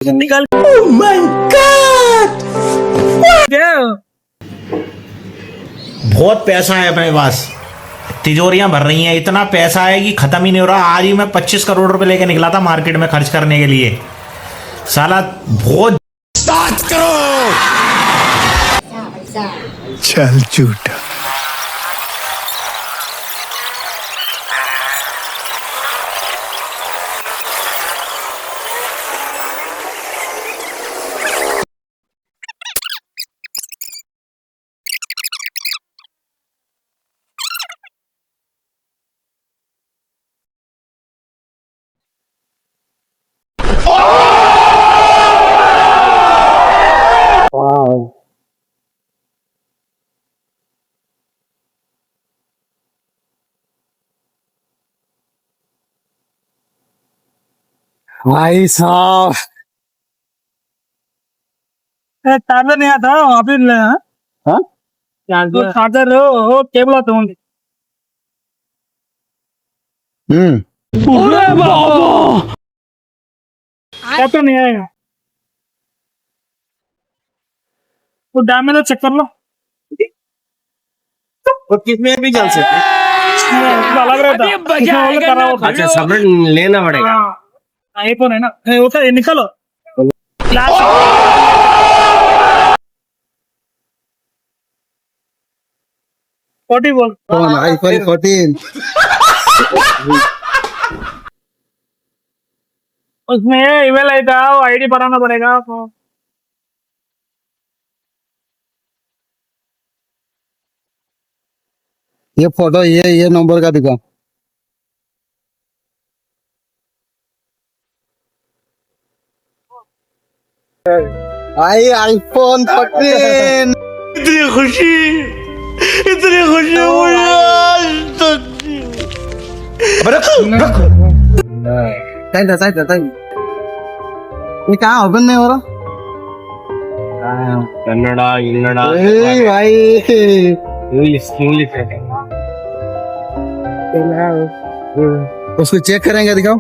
निकाल। Oh my God, बहुत पैसा है अपने पास, तिजोरियां भर रही हैं, इतना पैसा है कि खत्म ही नहीं हो रहा। आज ही मैं 25 करोड़ रुपए लेके निकला था मार्केट में खर्च करने के लिए। साला बहुत। 7 करोड़। चल झूठा। भाई साहब, चार्जर नहीं आता वहाँ पे हाँ? चार्जर हो केबल आता ఉంది अरे बाबा, ऐसा नहीं आएगा। वो डैमेज है, चेक कर लो। वो किसमें भी चल सकते हैं। अलग रहता है, इसमें वो लोग कर रहा होता है। अच्छा, सबरेट लेना पड़ेगा। हाँ, आईफोन है ना, होता है, निकालो। फोर्टी बोल, आईफोन 14। उसमें ईमेल आएगा, वो आईडी बनाना पड़ेगा आपको। ये फोटो, ये नंबर का दिखा। आईफोन 14। इतनी खुशी मुझे आज तक। ये कहाँ ओपन नहीं हो रहा? कन्नड़ा इन्नड़ा भाई इंग्लिश उसको चेक करेंगे, दिखाओ।